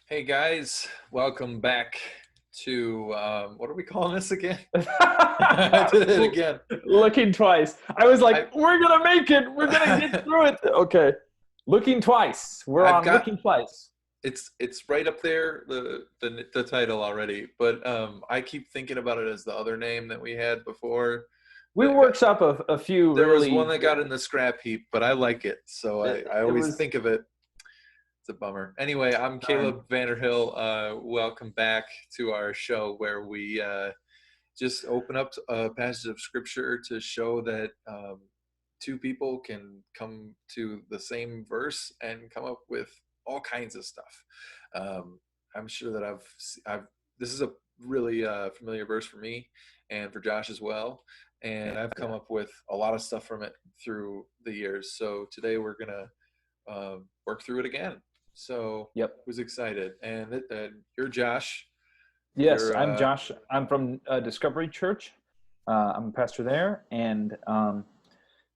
Hey guys, welcome back to what are we calling this again? I did it again. Looking twice. I was I like, we're gonna make it. We're gonna get through it. Okay. Looking twice. We're I've on got looking twice. it's right up there the title already, but I keep thinking about it as the other name that we had before. We That got, workshop a few there was one really. that got in the scrap heap, but I like it, so It, I it always was think of it. It's a bummer. Anyway, I'm darn. Caleb Vanderhill. Welcome back to our show where we just open up a passage of scripture to show that two people can come to the same verse and come up with all kinds of stuff. Um, I'm sure that I've this is a really familiar verse for me and for Josh as well, and I've come Yeah. up with a lot of stuff from it through the years. So today we're gonna work through it again. So Yep. was excited, and you're Josh. Yes, You're I'm Josh. I'm from Discovery Church. I'm a pastor there, and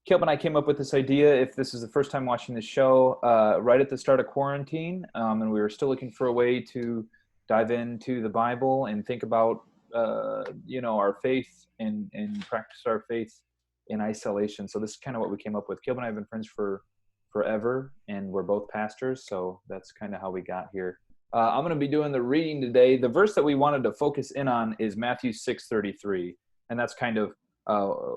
Caleb and I came up with this idea. If this is the first time watching the show, right at the start of quarantine, and we were still looking for a way to dive into the Bible and think about, our faith and practice our faith in isolation. So this is kind of what we came up with. Caleb and I have been friends for forever, and we're both pastors, so that's kind of how we got here. I'm going to be doing the reading today. The verse that we wanted to focus in on is Matthew 6:33, and that's kind of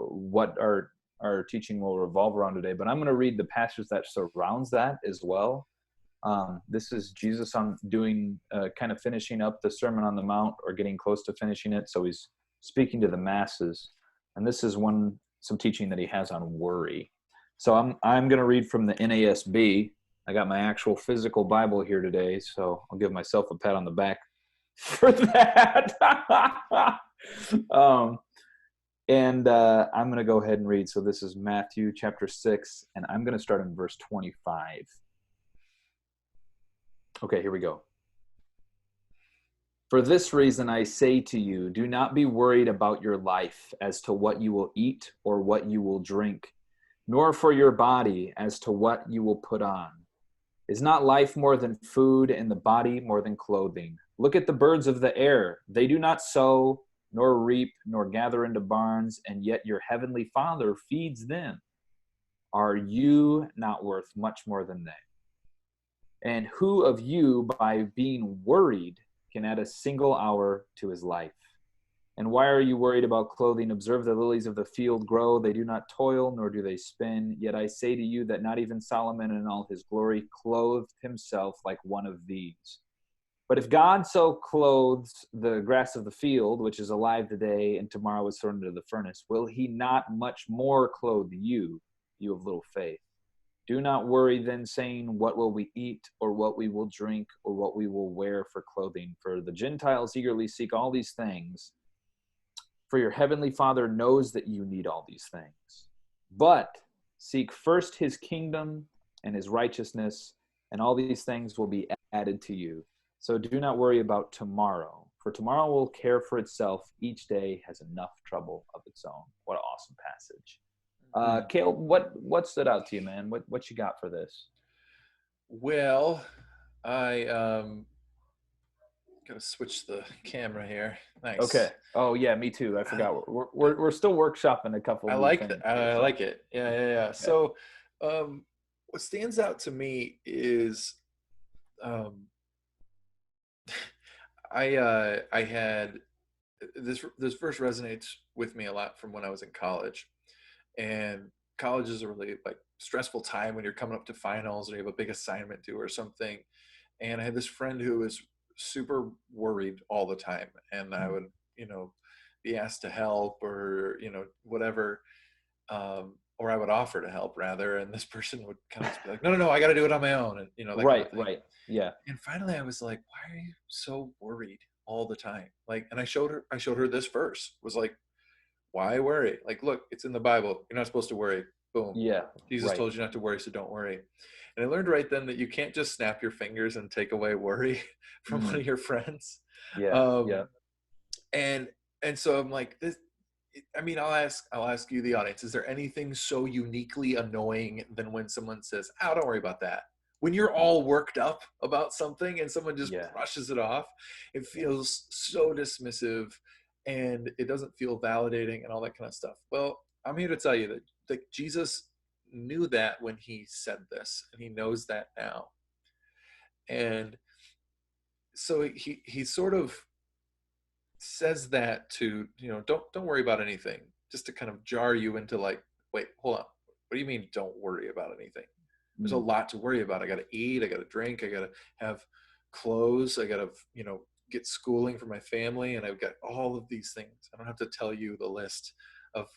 what our teaching will revolve around today. But I'm going to read the passage that surrounds that as well. This is Jesus on doing, kind of finishing up the Sermon on the Mount or getting close to finishing it. So he's speaking to the masses, and this is some teaching that he has on worry. So I'm going to read from the NASB. I got my actual physical Bible here today, so I'll give myself a pat on the back for that. I'm going to go ahead and read. So this is Matthew chapter 6, and I'm going to start in verse 25. Okay, here we go. For this reason, I say to you, do not be worried about your life as to what you will eat or what you will drink, nor for your body as to what you will put on. Is not life more than food, and the body more than clothing? Look at the birds of the air. They do not sow, nor reap, nor gather into barns, and yet your heavenly Father feeds them. Are you not worth much more than they? And who of you, by being worried, can add a single hour to his life? And why are you worried about clothing? Observe the lilies of the field grow. They do not toil, nor do they spin. Yet I say to you that not even Solomon in all his glory clothed himself like one of these. But if God so clothes the grass of the field, which is alive today and tomorrow is thrown into the furnace, will he not much more clothe you, you of little faith? Do not worry then, saying, what will we eat, or what we will drink, or what we will wear for clothing? For the Gentiles eagerly seek all these things. For your heavenly Father knows that you need all these things. But seek first his kingdom and his righteousness, and all these things will be added to you. So do not worry about tomorrow, for tomorrow will care for itself. Each day has enough trouble of its own. What an awesome passage. Caleb, what stood out to you, man? What you got for this? Well, I gotta switch the camera here. Okay. Nice. Oh yeah, me too. I forgot. We're still workshopping a couple I new like that. things here. I So like it. Yeah. yeah. So, what stands out to me is, um, I had this verse resonates with me a lot from when I was in college, and college is a really like stressful time when you're coming up to finals or you have a big assignment due or something. And I had this friend who was super worried all the time, and I would, be asked to help or whatever, or I would offer to help rather, and this person would kind of just be like, no, I got to do it on my own, and that kind of Right, thing. right. Yeah. And finally, I was like, why are you so worried all the time? Like, and I showed her this verse. Was like, why worry? Like, look, it's in the Bible. You're not supposed to worry. Boom. Yeah. Jesus Right. told you not to worry, so don't worry. And I learned right then that you can't just snap your fingers and take away worry from one Mm, of your friends. yeah. Um, Yeah. and and so I'm like, this. I mean, I'll ask you, the audience, is there anything so uniquely annoying than when someone says, "Oh, don't worry about that"? when you're all worked up about something and someone just Yeah. brushes it off, it feels so dismissive and it doesn't feel validating and all that kind of stuff. Well, I'm here to tell you that Jesus knew that when he said this, and he knows that now. And so he sort of says that to, don't worry about anything, just to kind of jar you into like, wait, hold on, what do you mean don't worry about anything? There's a Mm. lot to worry about. I got to eat, I got to drink, I got to have clothes, I got to get schooling for my family, and I've got all of these things. I don't have to tell you the list of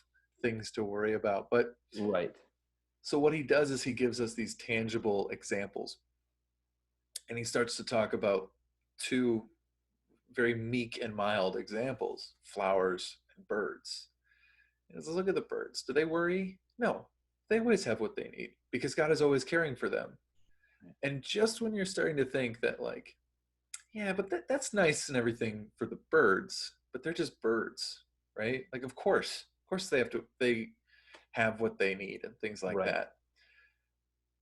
things to worry about. But Right. so what he does is he gives us these tangible examples, and he starts to talk about two very meek and mild examples: flowers and birds. And says, look at the birds. Do they worry? No, they always have what they need because God is always caring for them. And just when you're starting to think that, like, yeah, but that's nice and everything for the birds, but they're just birds, right? Like, of course they have what they need and things like Right. that.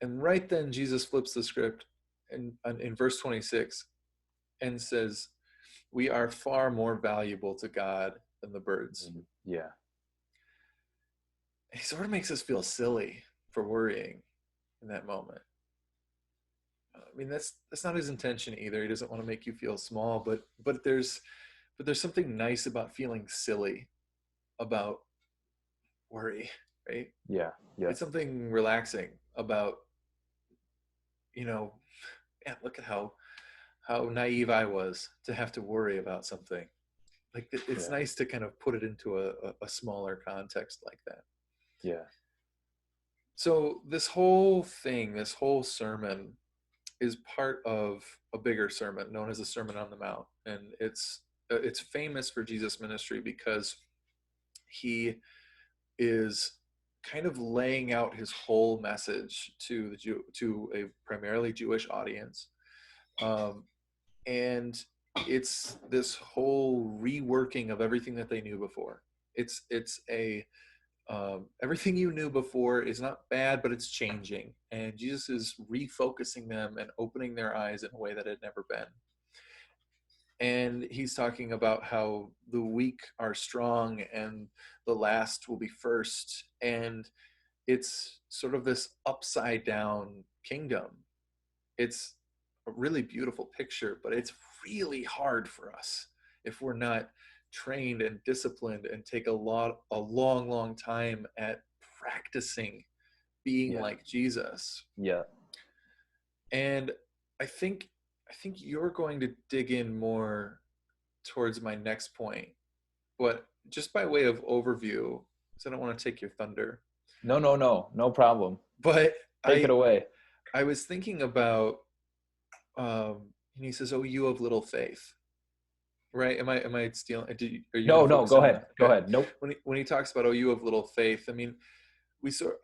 And right then, Jesus flips the script in verse 26 and says, we are far more valuable to God than the birds. Mm. Yeah. He sort of makes us feel silly for worrying in that moment. I mean, that's not his intention either. He doesn't want to make you feel small, but there's something nice about feeling silly about worry, right? Yeah. It's Yes. something relaxing about, you know, yeah, look at how naive I was to have to worry about something. Like it's Yeah. nice to kind of put it into a smaller context like that. Yeah. So this whole thing, this whole sermon is part of a bigger sermon known as the Sermon on the Mount, and it's famous for Jesus' ministry because he is kind of laying out his whole message to to a primarily Jewish audience, um, and it's this whole reworking of everything that they knew before. It's a everything you knew before is not bad, but it's changing. And Jesus is refocusing them and opening their eyes in a way that had never been. And he's talking about how the weak are strong and the last will be first. And it's sort of this upside down kingdom. It's a really beautiful picture, but it's really hard for us if we're not trained and disciplined and take a long time at practicing being Yeah. like Jesus. Yeah. And I think I think you're going to dig in more towards my next point, but just by way of overview, because I don't want to take your thunder. No, no, no. No problem. But Take it I away. I was thinking about and he says, "Oh, you have little faith." Right? Am I stealing? Are you going No, to no. focus Go on ahead. that? Go Okay. ahead. Nope. When he talks about, "Oh, you have little faith," I mean, we sort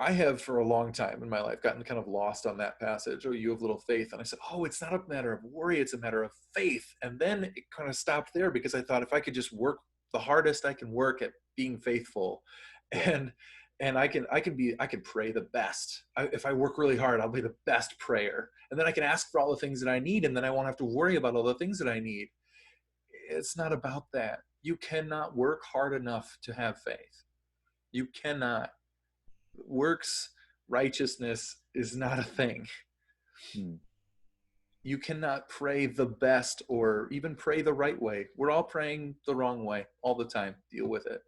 I have for a long time in my life gotten kind of lost on that passage. "Oh, you have little faith," and I said, "Oh, it's not a matter of worry; it's a matter of faith." And then it kind of stopped there because I thought if I could just work the hardest I can work at being faithful, Yeah. and I can pray the best. If I work really hard, I'll be the best prayer, and then I can ask for all the things that I need, and then I won't have to worry about all the things that I need. It's not about that. You cannot work hard enough to have faith. You cannot. Works righteousness is not a thing. Hmm. You cannot pray the best or even pray the right way. We're all praying the wrong way all the time. Deal with it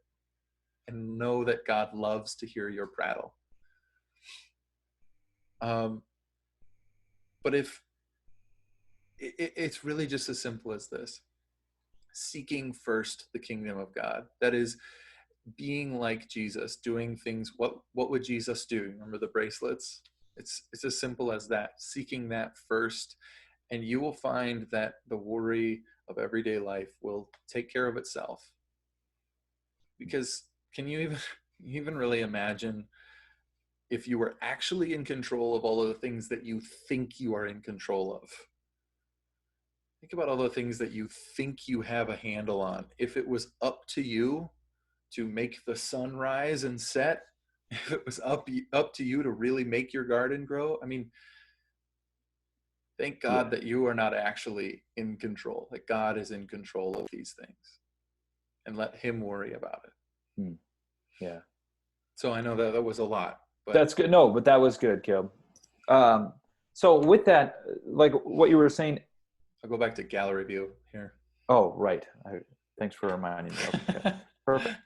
and know that God loves to hear your prattle. Um, but if it's really just as simple as this: seeking first the kingdom of God. That is being like Jesus, doing things. What would Jesus do? Remember the bracelets? It's as simple as that. Seeking that first, and you will find that the worry of everyday life will take care of itself. Because can you even really imagine if you were actually in control of all of the things that you think you are in control of? Think about all the things that you think you have a handle on. If it was up to you to make the sun rise and set, if it was up to you to really make your garden grow, I mean, Thank Yeah. God that you are not actually in control, that God is in control of these things, and let him worry about it. Hmm. Yeah. So I know that that was a lot, but That's good. No, but that was good, Caleb. Um, so with that, like what you were saying, I'll go back to gallery view here. oh, right. Thanks for reminding me. Okay. Perfect.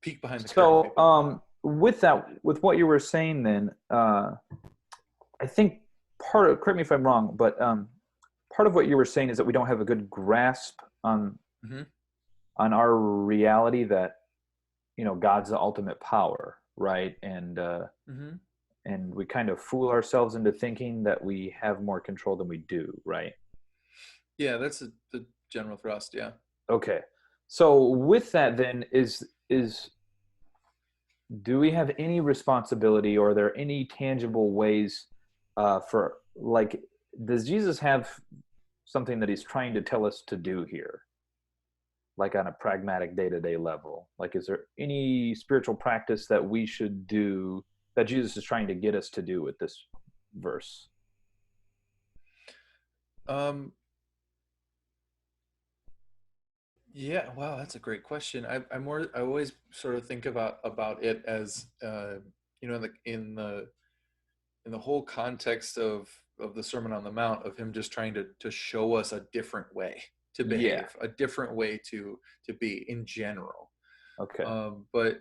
Peek behind the curtain, So, people. with that, with what you were saying, then I think correct me if I'm wrong, but part of what you were saying is that we don't have a good grasp Mm-hmm. on our reality that God's the ultimate power, right? Mm-hmm. And we kind of fool ourselves into thinking that we have more control than we do, right? Yeah, that's the general thrust. Yeah. Okay. So with that, then is do we have any responsibility, or are there any tangible ways for, like, does Jesus have something that he's trying to tell us to do here, like on a pragmatic day-to-day level? Like, is there any spiritual practice that we should do that Jesus is trying to get us to do with this verse? Um, yeah, wow, that's a great question. I always sort of think about it as in the whole context of the Sermon on the Mount, of him just trying to show us a different way to Yeah. behave, a different way to be in general. Okay. But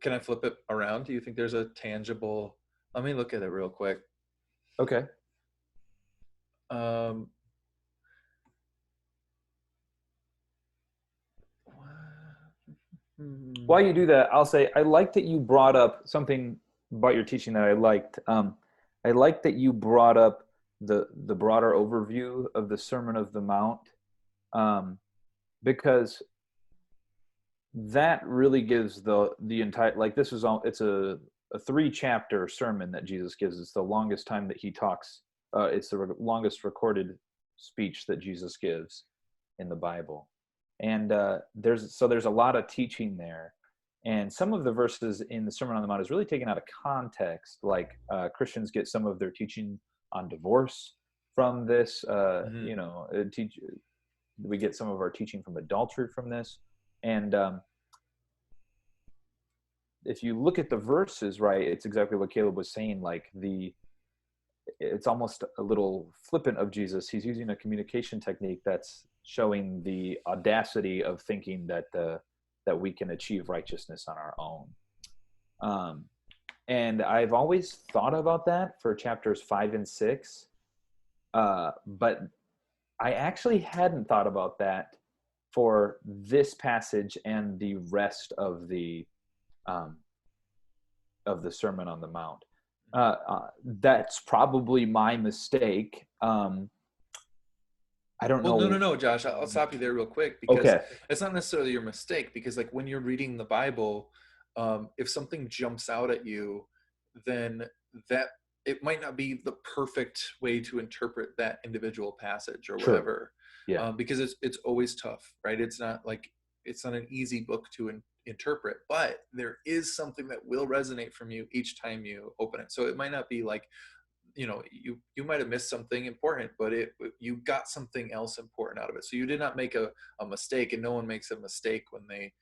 can I flip it around? Do you think there's a tangible? Let me look at it real quick. Okay. Um, While you do that, I'll say I like that you brought up something about your teaching that I liked. I like that you brought up the broader overview of the Sermon of the Mount, um, because that really gives the entire, like, this is all, it's a 3-chapter sermon that Jesus gives. It's the longest time that he talks. It's the longest recorded speech that Jesus gives in the Bible, and there's a lot of teaching there. And some of the verses in the Sermon on the Mount is really taken out of context. Like, Christians get some of their teaching on divorce from this. mhm. We get some of our teaching from adultery from this. And if you look at the verses, right, it's exactly what Caleb was saying. Like, it's almost a little flippant of Jesus. He's using a communication technique that's showing the audacity of thinking that we can achieve righteousness on our own. And I've always thought about that for chapters 5 and 6, but I actually hadn't thought about that for this passage and the rest um, of the Sermon on the Mount. That's probably my mistake. I don't Well, no, no, know. no, Josh. I'll stop you there real quick, because Okay, it's not necessarily your mistake. Because like when you're reading the Bible, if something jumps out at you, then that it might not be the perfect way to interpret that individual passage or true. whatever, Yeah, because it's always tough, right? It's not like it's not an easy book to interpret, but there is something that will resonate from you each time you open it. So it might not be like, you might have missed something important, but you got something else important out of it. So you did not make a mistake, and no one makes a mistake when they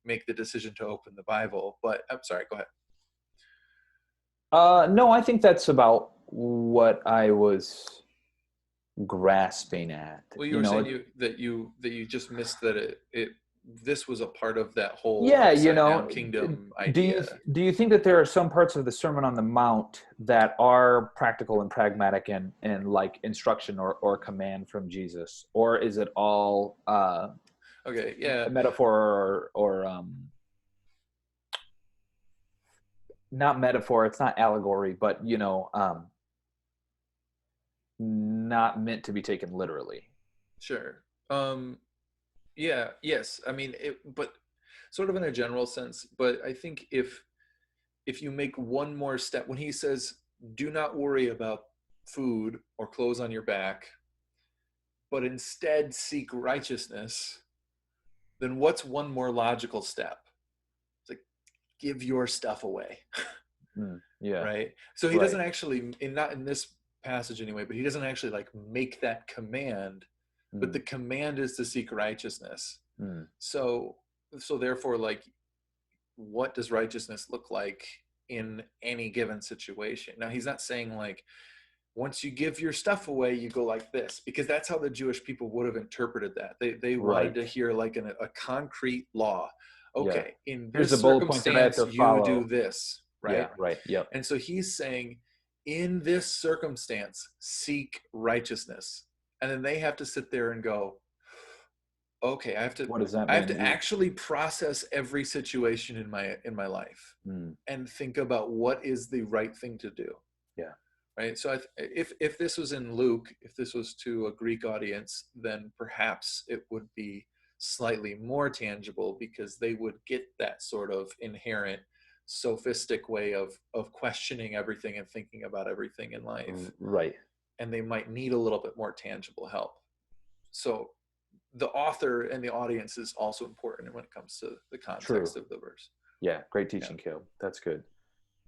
make the decision to open the Bible. But I'm sorry, go ahead. no, I think that's about what I was grasping at. Well, you were saying you just missed that it this was a part of that whole Yeah, upside down kingdom do you idea. do you think that there are some parts of the Sermon on the Mount that are practical and pragmatic, and like instruction or command from Jesus, or is it all Okay, yeah. a metaphor, or not metaphor? It's not allegory, but not meant to be taken literally. Sure. Yeah, yes. I mean, but sort of in a general sense. But I think if you make one more step, when he says, "Do not worry about food or clothes on your back, but instead seek righteousness," then what's one more logical step? It's like, give your stuff away, Yeah, right? So he right. doesn't actually, not in this passage anyway, but he doesn't actually like make that command, but the Mm, command is to seek righteousness. mm, So therefore, like, what does righteousness look like in any given situation? Now, he's not saying like, once you give your stuff away, you go like this, because that's how the Jewish people would have interpreted that. They wanted right. to hear like a concrete law. Yeah. Okay, in Here's the this bullet points that I have circumstance, to you do follow. this, Yeah. right? Right. Yep. And so he's saying, in this circumstance, seek righteousness. And then they have to sit there and go, okay, What does that I have mean? to actually process every situation in my life Mm, and think about what is the right thing to do. yeah. Right. So if this was in Luke, if this was to a Greek audience, then perhaps it would be slightly more tangible, because they would get that sort of inherent sophistic way of questioning everything and thinking about everything in life, Right. and they might need a little bit more tangible help. So the author and the audience is also important when it comes to the True. context of the verse. Yeah. Great Yeah. teaching, Caleb. That's good.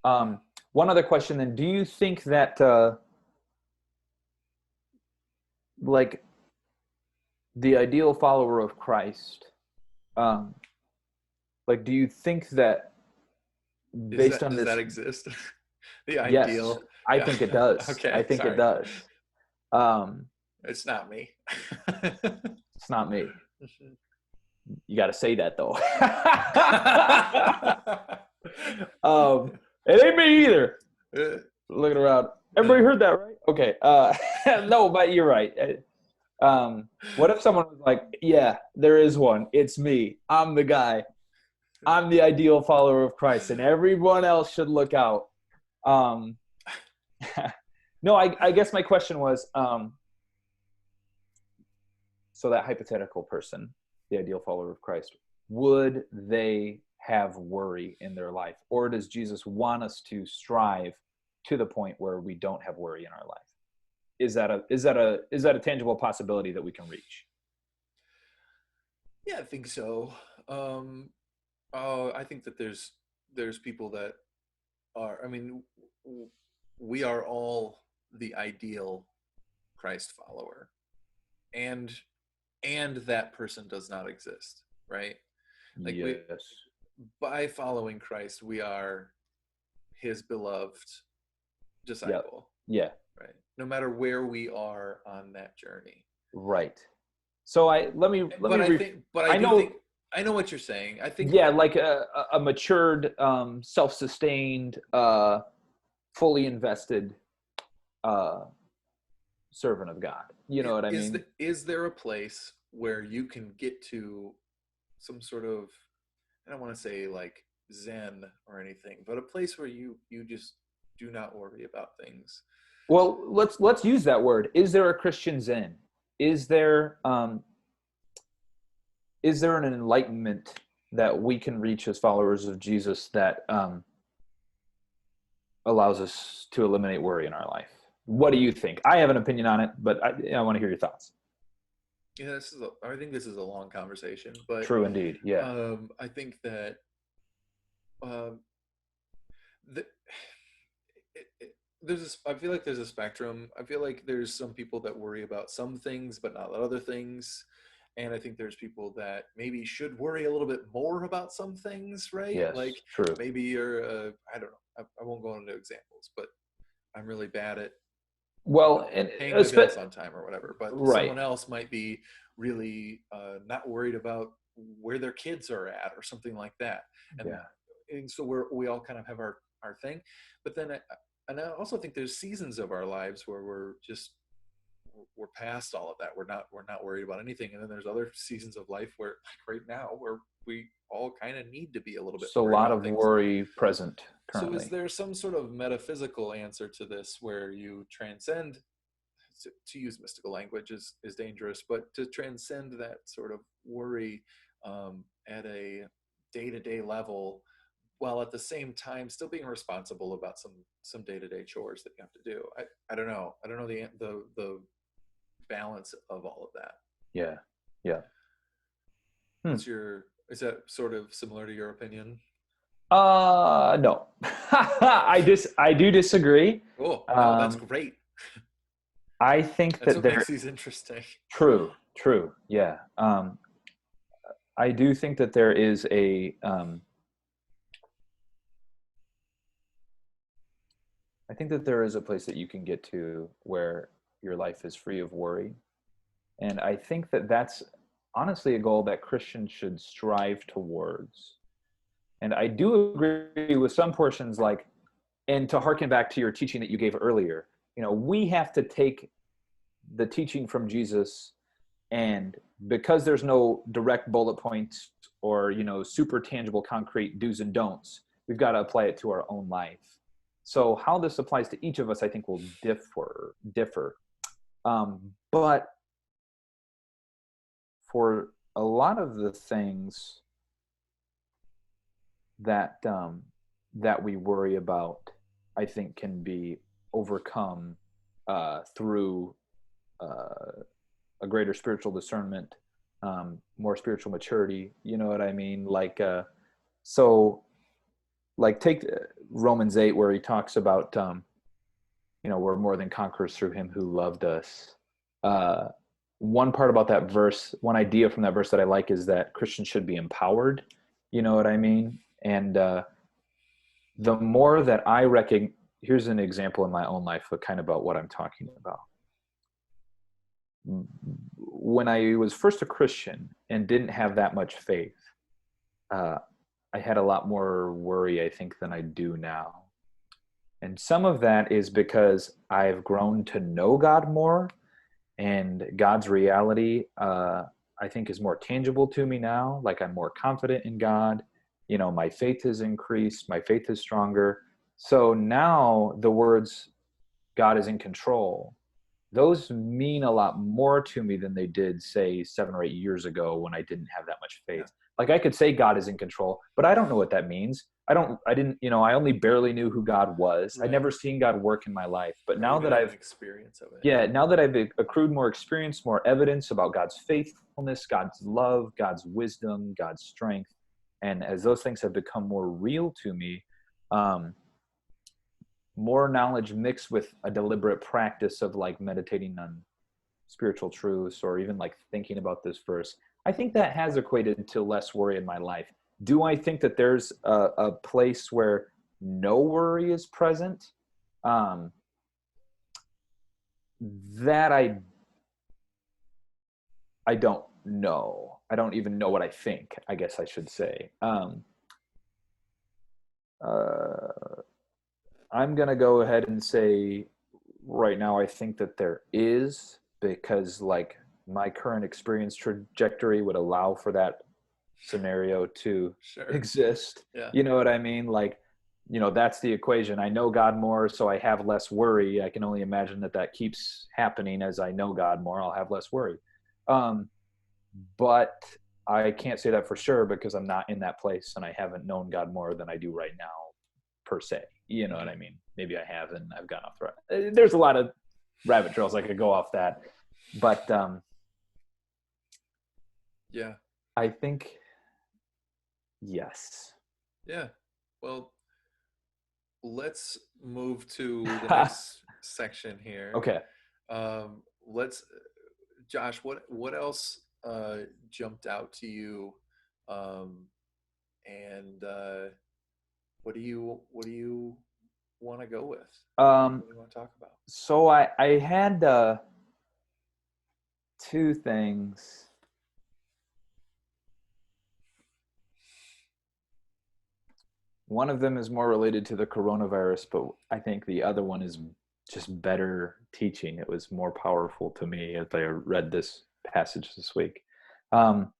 Yeah. One other question then. Do you think that like the ideal follower of Christ, um, like, do you think that based on Does that this, exist? The yes, ideal. I Yeah. think it does. I Okay. think it Sorry. does. Um, It's not me. it's not me. You got to say that though. It ain't me either. Looking around. Everybody heard that, right? Okay. No, but you're right. What if someone was like, yeah, there is one. It's me. I'm the guy. I'm the ideal follower of Christ, and everyone else should look out. Um, no, I guess my question was, so that hypothetical person, the ideal follower of Christ, would they have worry in their life? Or does Jesus want us to strive to the point where we don't have worry in our life? Is that a tangible possibility that we can reach? Yeah, I think so. I think that there's people that are. I mean, we are all the ideal Christ follower, and that person does not exist, right? Like, we, Yes. by following Christ, we are his beloved Yep. disciple, Yeah. right? No matter where we are on that journey. Right. So let me But I I do know. think I know what you're saying. I think Yeah, like a matured, self-sustained, fully invested uh, servant of God. You know what I mean? is there a place where you can get to some sort of, I don't want to say like Zen or anything, but a place where you just do not worry about things. Well, let's use that word. Is there a Christian Zen? Is there an enlightenment that we can reach as followers of Jesus that allows us to eliminate worry in our life? What do you think? I have an opinion on it, but I want to hear your thoughts. Yeah, I think this is a long conversation, but True indeed. Yeah. I think that um, the, I feel like there's a spectrum. I feel like there's some people that worry about some things but not other things, and I think there's people that maybe should worry a little bit more about some things, right? Yes. Like, True. maybe you're I don't know, I won't go into examples, but I'm really bad at Well, and paying my bills on time or whatever, but right. someone else might be really not worried about where their kids are at or something like that. and, Yeah. and so we all kind of have our thing, but then and I also think there's seasons of our lives where we're past all of that. We're not worried about anything. And then there's other seasons of life where, like right now, where we all kind of need to be a little bit So a worried lot about of things. worry present So is currently. there some sort of metaphysical answer to this where you transcend, to use mystical language is dangerous, but to transcend that sort of worry at a day-to-day level, while at the same time still being responsible about some day-to-day chores that you have to do? I don't know. I don't know the balance of all of that. Yeah. Yeah. Is that sort of similar to your opinion? No. I do disagree. Oh, no, that's great. I think That's that what makes there, these interesting. true, yeah. I do think that there is I think that there is a place that you can get to where your life is free of worry. And I think that that's honestly a goal that Christians should strive towards. And I do agree with some portions, like, and to harken back to your teaching that you gave earlier, we have to take the teaching from Jesus, and because there's no direct bullet points or super tangible concrete do's and don'ts, we've got to apply it to our own life. So how this applies to each of us, I think, will differ. But for a lot of the things that that we worry about, I think can be overcome through a greater spiritual discernment, more spiritual maturity. You know what I mean? Like, so, like, take Romans 8, where he talks about, we're more than conquerors through him who loved us. One part about that verse, one idea from that verse that I like is that Christians should be empowered. You know what I mean? And the more that I recognize, here's an example in my own life, but kind of about what I'm talking about. When I was first a Christian and didn't have that much faith, I had a lot more worry, I think, than I do now. And some of that is because I've grown to know God more, and God's reality, I think, is more tangible to me now. Like, I'm more confident in God. My faith has increased. My faith is stronger. So now the words, God is in control, those mean a lot more to me than they did, say, 7 or 8 years ago when I didn't have that much faith. Yeah. Like, I could say God is in control, but I don't know what that means. I only barely knew who God was. I'd Right. never seen God work in my life. But Or now even that have an I've, experience of it. yeah, now that I've accrued more experience, more evidence about God's faithfulness, God's love, God's wisdom, God's strength, and as those things have become more real to me, more knowledge mixed with a deliberate practice of, like, meditating on spiritual truths, or even like thinking about this verse, I think that has equated to less worry in my life. Do I think that there's a place where no worry is present? That I don't know. I don't even know what I think, I guess I should say. I'm going to go ahead and say right now I think that there is, because, like, my current experience trajectory would allow for that scenario to Sure. exist. Yeah. You know what I mean? Like, that's the equation. I know God more, so I have less worry. I can only imagine that keeps happening. As I know God more, I'll have less worry. But I can't say that for sure, because I'm not in that place, and I haven't known God more than I do right now, per se. You know what I mean? Maybe I have, and I've gone off the there's a lot of rabbit trails I could go off that, but Yeah. I think yes. Yeah. Well, let's move to the next section here. Okay. Let's, Josh, what else jumped out to you, um, and what do you want to go with? Um, What do you want to talk about? so I had two things. One of them is more related to the coronavirus, but I think the other one is just better teaching. It was more powerful to me as I read this passage this week. I'm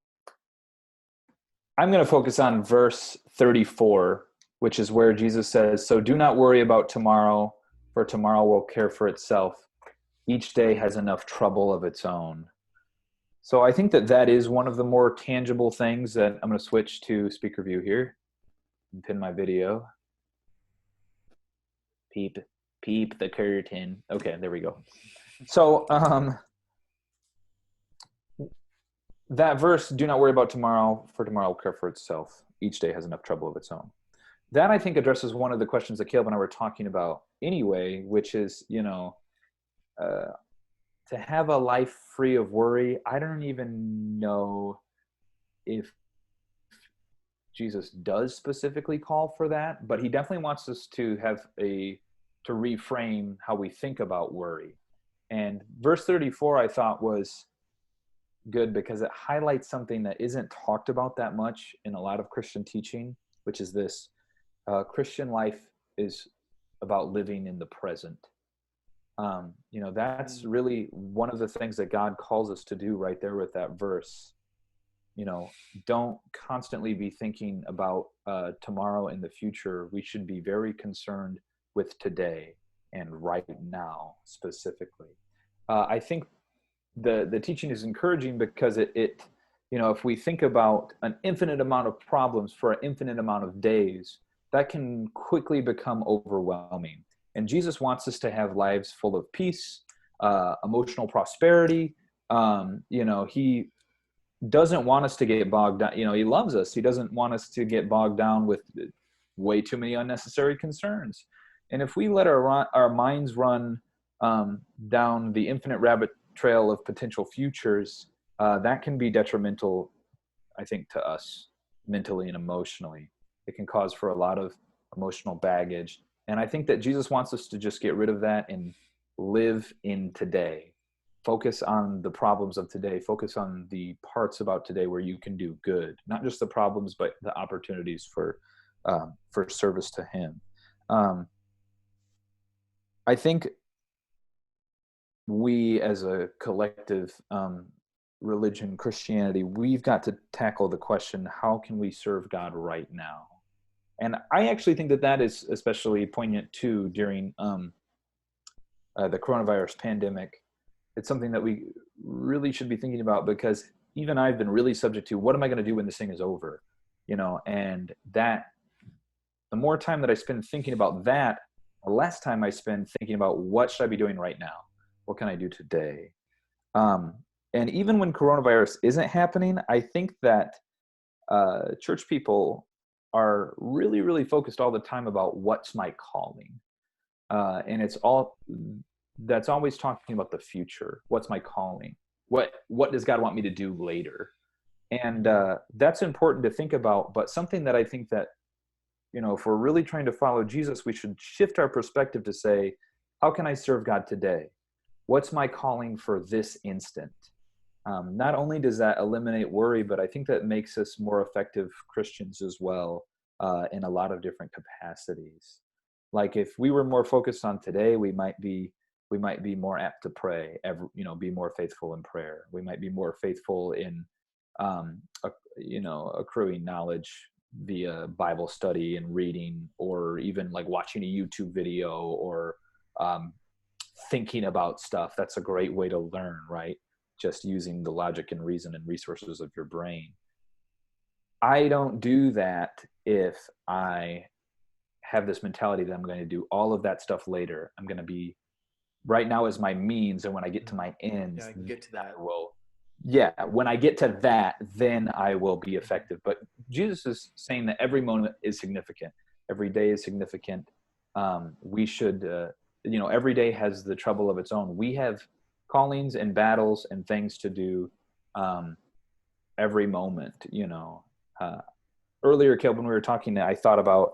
going to focus on verse 34, which is where Jesus says, "So do not worry about tomorrow, for tomorrow will care for itself. Each day has enough trouble of its own." So I think that is one of the more tangible things that I'm going to switch to speaker view here and pin my video. Peep the curtain. Okay, there we go. So that verse, "Do not worry about tomorrow, for tomorrow will care for itself. Each day has enough trouble of its own." That, I think, addresses one of the questions that Caleb and I were talking about anyway, which is, to have a life free of worry, I don't even know if Jesus does specifically call for that, but he definitely wants us to to reframe how we think about worry. And verse 34 I thought was good because it highlights something that isn't talked about that much in a lot of Christian teaching, which is this: Christian life is about living in the present. That's Mm. really one of the things that God calls us to do right there with that verse. Don't constantly be thinking about tomorrow and the future. We should be very concerned with today and right now specifically. I think the teaching is encouraging because it if we think about an infinite amount of problems for an infinite amount of days, that can quickly become overwhelming. And Jesus wants us to have lives full of peace, emotional prosperity. He doesn't want us to get bogged down. He loves us. He doesn't want us to get bogged down with way too many unnecessary concerns. And if we let our minds run down the infinite rabbit trail of potential futures, that can be detrimental, I think, to us mentally and emotionally. It can cause for a lot of emotional baggage. And I think that Jesus wants us to just get rid of that and live in today. Focus on the problems of today. Focus on the parts about today where you can do good, not just the problems, but the opportunities for service to Him. I think we, as a collective religion, Christianity, we've got to tackle the question: how can we serve God right now? And I actually think that is especially poignant too during the coronavirus pandemic. It's something that we really should be thinking about, because even I've been really subject to, what am I going to do when this thing is over? And that the more time that I spend thinking about that, the less time I spend thinking about what should I be doing right now? What can I do today? And even when coronavirus isn't happening, I think that church people are really, really focused all the time about what's my calling. And that's always talking about the future. What's my calling? What does God want me to do later? And that's important to think about, but something that I think that, if we're really trying to follow Jesus, we should shift our perspective to say, how can I serve God today? What's my calling for this instant? Not only does that eliminate worry, but I think that makes us more effective Christians as well, in a lot of different capacities. Like if we were more focused on today, we might be more apt to pray, be more faithful in prayer. We might be more faithful in, accruing knowledge via Bible study and reading, or even like watching a YouTube video, or thinking about stuff. That's a great way to learn, right? Just using the logic and reason and resources of your brain. I don't do that if I have this mentality that I'm going to do all of that stuff later. I'm going to be, right now is my means, and when I get to my Yeah, ends, I can get to that. when I get to that, then I will be effective. But Jesus is saying that every moment is significant. Every day is significant. We should, every day has the trouble of its own. We have callings and battles and things to do every moment. Earlier, Caleb, when we were talking, I thought about,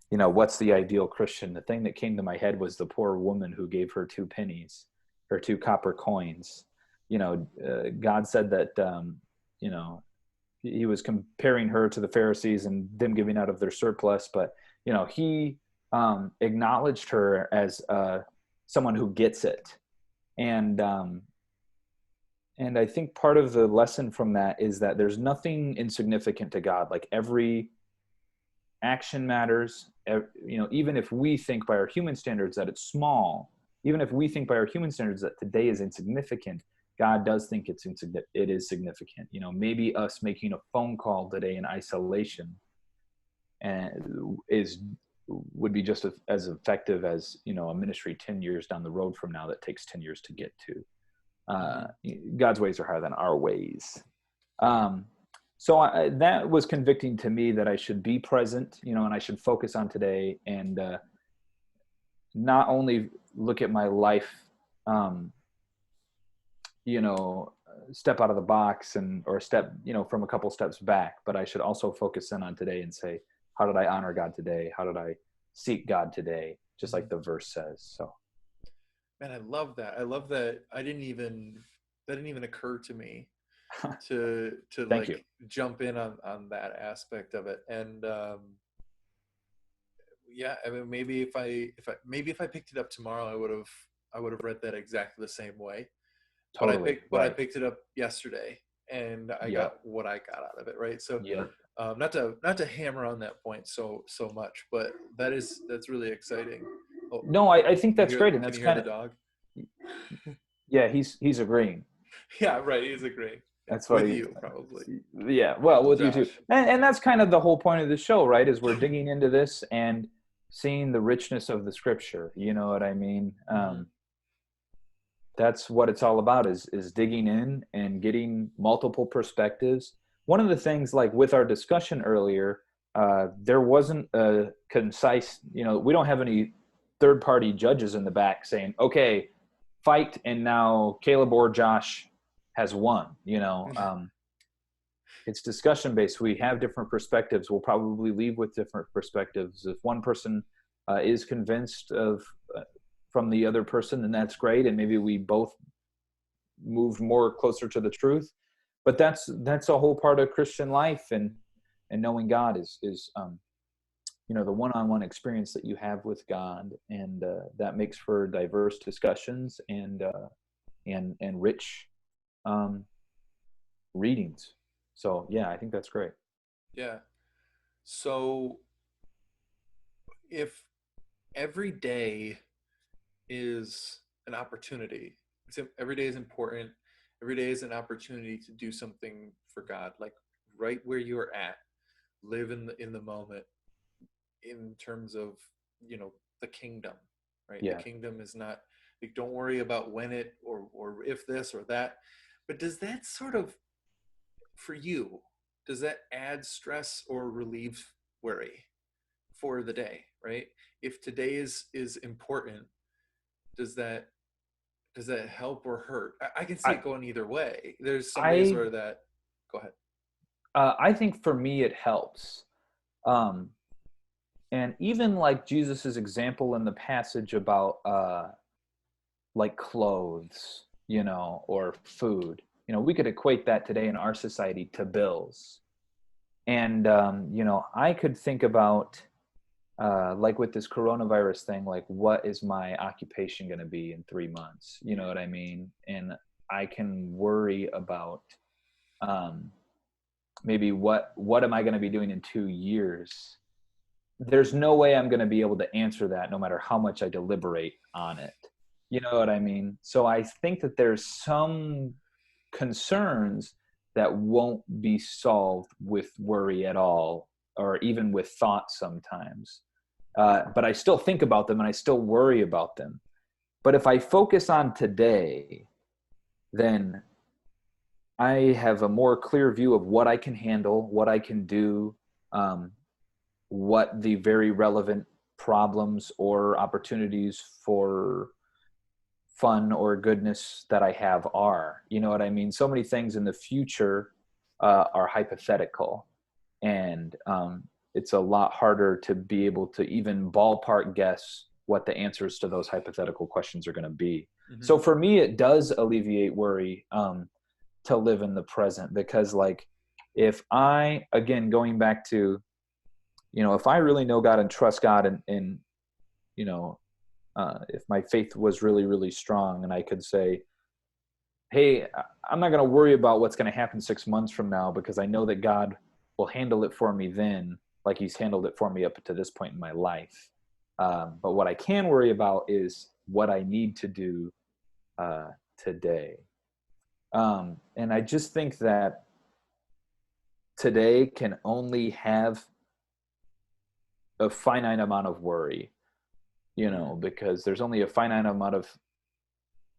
what's the ideal Christian? The thing that came to my head was the poor woman who gave her 2 pennies, or 2 copper coins. God said that, he was comparing her to the Pharisees and them giving out of their surplus, but, he acknowledged her as someone who gets it. And I think part of the lesson from that is that there's nothing insignificant to God. Like every action matters. Even if we think by our human standards that it's small, even if we think by our human standards that today is insignificant, God does think it is significant. Maybe us making a phone call today in isolation and would be just as effective as a ministry 10 years down the road from now that takes 10 years to get to. God's ways are higher than our ways. So that was convicting to me, that I should be present, and I should focus on today, and not only look at my life step out of the box or step, from a couple steps back, but I should also focus in on today and say, how did I honor God today? How did I seek God today? Just Mhm. like the verse says. So, Man, I love that. I love that. That didn't even occur to me to thank you. like jump in on that aspect of it. And yeah, I mean, maybe if I picked it up tomorrow, I would have read that exactly the same way. Totally. But I Right. picked it up yesterday, and I got Yep. what I got out of it. Right. So Yep. not to hammer on that point so much, but that's really exciting. Oh, No, I think that's great. And can that's you hear kind the of, dog? yeah, he's agreeing. Yeah, right. He's agreeing. Yeah, That's with funny. you probably, Yeah, well, Uncle with you too. Josh. And that's kind of the whole point of the show, right? Is we're digging into this and seeing the richness of the scripture. You know what I mean? Hmm. That's what it's all about, is digging in and getting multiple perspectives. One of the things, like with our discussion earlier, there wasn't a concise, we don't have any third party judges in the back saying, okay, fight, and now Caleb or Josh has won. It's discussion based. We have different perspectives. We'll probably leave with different perspectives. If one person is convinced of from the other person, then that's great, and maybe we both moved more closer to the truth. But that's a whole part of Christian life, and knowing God is the one-on-one experience that you have with God, and that makes for diverse discussions and rich um, readings. So yeah, I think that's great. Yeah. So if every day is an opportunity, every day is important. Every day is an opportunity to do something for God, like right where you're at. Live in the moment in terms of the kingdom, right? The Yeah, kingdom is not like, don't worry about when it or if this or that. But does that sort of, for you, does that add stress or relieve worry for the day, right? If today is important, does that help or hurt? I can see I it going either way. There's some days I where that, go ahead. I think for me it helps. Um, and even like Jesus's example in the passage about like clothes, or food. We could equate that today in our society to bills. And I could think about like with this coronavirus thing, like what is my occupation going to be in 3 months? You know what I mean? And I can worry about um, maybe what am I going to be doing in 2 years. There's no way I'm going to be able to answer that no matter how much I deliberate on it. You know what I mean? So I think that there's some concerns that won't be solved with worry at all, or even with thought sometimes. But I still think about them and I still worry about them. But if I focus on today, then I have a more clear view of what I can handle, what I can do, um, what the very relevant problems or opportunities for fun or goodness that I have are. You know what I mean? So many things in the future are hypothetical, and it's a lot harder to be able to even ballpark guess what the answers to those hypothetical questions are going to be. Hmm. So for me, it does alleviate worry to live in the present, because like if I, again, going back to, if I really know God and trust God, and you know, if my faith was really, really strong, and I could say, hey, I'm not going to worry about what's going to happen 6 months from now, because I know that God will handle it for me then, like he's handled it for me up to this point in my life. But what I can worry about is what I need to do today. And I just think that today can only have a finite amount of worry, Hmm. because there's only a finite amount of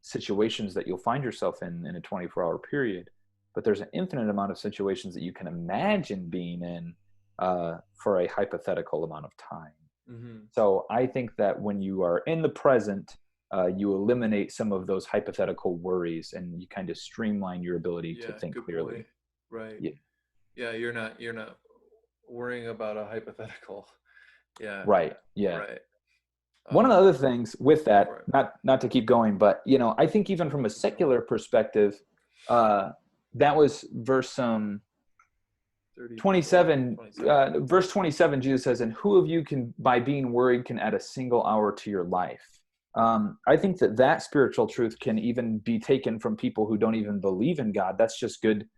situations that you'll find yourself in a 24-hour period, but there's an infinite amount of situations that you can imagine being in for a hypothetical amount of time. Hmm. So I think that when you are in the present, you eliminate some of those hypothetical worries, and you kind of streamline your ability to Yeah, think good point. clearly. Right. Yeah. Yeah, you're not worrying about a hypothetical. Yeah, Right. Yeah. right. One of the Um, other things with Go that, for it. not to keep going, but I think even from a secular perspective, uh, that was verse 34, 27. 27. Verse 27, Jesus says, "And who of you can, by being worried, can add a single hour to your life?" I think that spiritual truth can even be taken from people who don't even believe in God. That's just good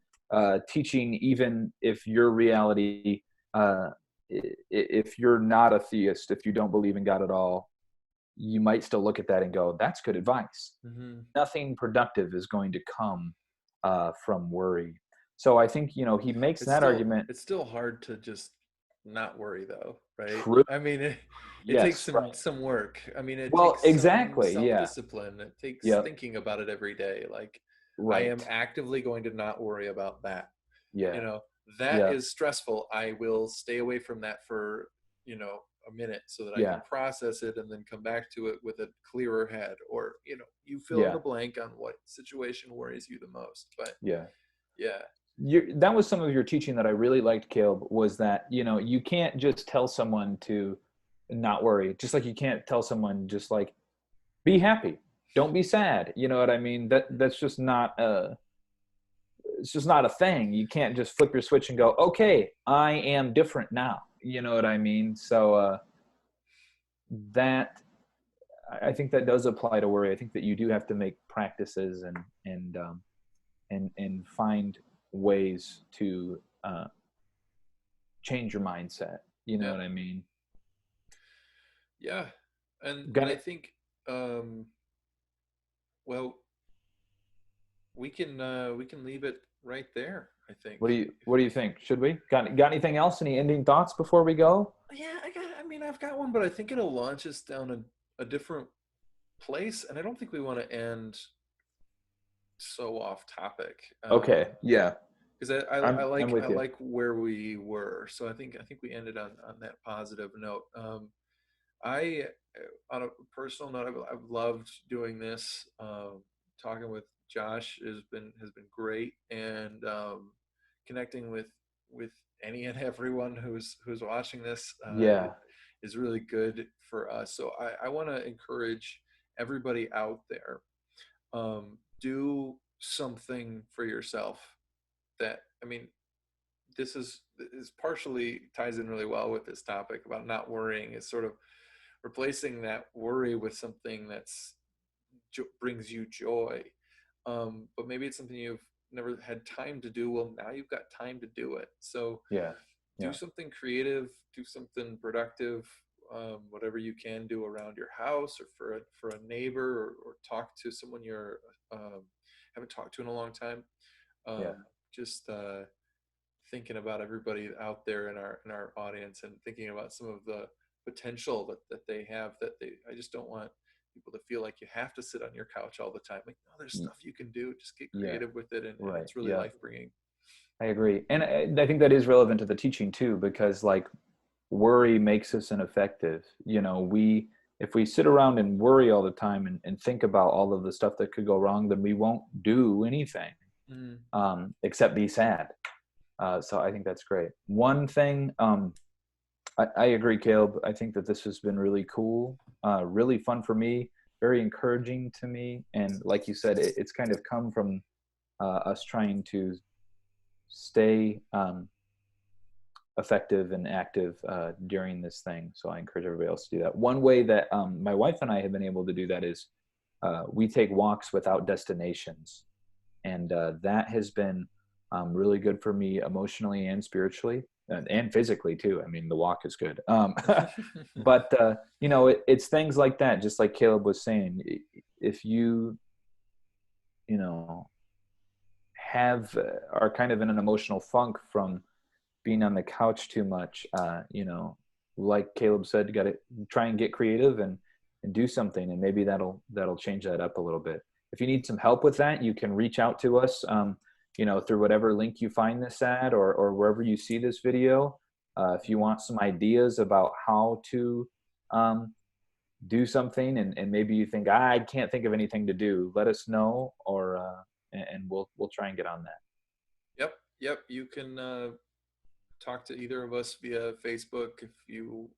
teaching, even if your reality, uh, if you're not a theist, if you don't believe in God at all, you might still look at that and go, that's good advice. Hmm. Nothing productive is going to come from worry. So I think, he makes It's that still argument it's still hard to just not worry though, right? true. I mean, it takes Yes, some right. some work. I mean, it Well, takes some exactly. Yeah. self-discipline. It takes Yep. thinking about it every day. Like, I am Right. actively going to not worry about that. Yeah. You know, that Yeah. is stressful. I will stay away from that for, a minute so that I can Yeah. process it and then come back to it with a clearer head. Or, you fill in Yeah. the blank on what situation worries you the most. But Yeah. yeah. That was some of your teaching that I really liked, Caleb, was that, you can't just tell someone to not worry, just like you can't tell someone just like, be happy. Don't be sad. You know what I mean? That's just not it's just not a thing. You can't just flip your switch and go, okay, I am different now. You know what I mean? So that I think that does apply to worry. I think that you do have to make practices and find ways to change your mindset. You know Yeah. what I mean? Yeah. And Got I it. think, well, we can leave it right there, I think. What do you think? Should we got anything else? Any ending thoughts before we go? Yeah, I mean, I've got one, but I think it'll launch us down a different place, and I don't think we want to end so off topic. Okay. Yeah. Because I I'm like I with you. like where we were, so I think we ended on that positive note. I, on a personal note, I've loved doing this. Talking with Josh has been great, and connecting with any and everyone who's watching this Yeah. is really good for us. So I want to encourage everybody out there, do something for yourself. That, I mean, this partially ties in really well with this topic about not worrying. Is sort of replacing that worry with something that's brings you joy. But maybe it's something you've never had time to do. Well, now you've got time to do it. So Yeah. do Yeah. something creative, do something productive, whatever you can do around your house, or for a neighbor, or talk to someone you're haven't talked to in a long time. Yeah. Just thinking about everybody out there in our audience, and thinking about some of the potential that they have, I just don't want people to feel like you have to sit on your couch all the time. Like, no, there's Y- stuff you can do. Just get Yeah. creative with it, and Right. it's really Yeah. life bringing. I agree. And I think that is relevant to the teaching too, because like worry makes us ineffective. If we sit around and worry all the time and think about all of the stuff that could go wrong, then we won't do anything Mm. except be sad. So I think that's great. One thing, I agree, Caleb. I think that this has been really cool, really fun for me, very encouraging to me. And like you said, it's kind of come from us trying to stay effective and active during this thing. So I encourage everybody else to do that. One way that my wife and I have been able to do that is we take walks without destinations. And that has been really good for me emotionally and spiritually and physically too. I mean, the walk is good. But, it's things like that, just like Caleb was saying. If you know, are kind of in an emotional funk from being on the couch too much, like Caleb said, you got to try and get creative and do something, and maybe that'll change that up a little bit. If you need some help with that, you can reach out to us, through whatever link you find this at, or wherever you see this video. If you want some ideas about how to do something, and maybe you think, I can't think of anything to do, let us know, or and we'll try and get on that. Yep. You can talk to either of us via Facebook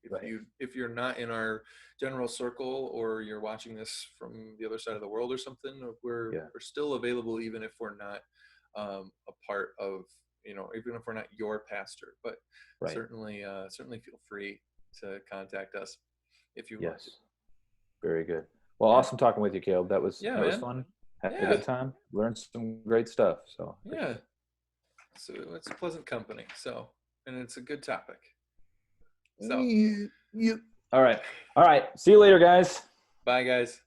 Right. if you're not in our general circle, or you're watching this from the other side of the world or something. Yeah. We're still available, even if we're not a part of, even if we're not your pastor. But Right. certainly feel free to contact us if you want to. Yes. Very good. Well, Yeah, awesome talking with you, Caleb. yeah, That was man. fun. Had a Yeah, good time. Learned some great stuff. So yeah. appreciate it. So it's a pleasant company. So, and it's a good topic. So, You. All right. All right. See you later, guys. bye, guys.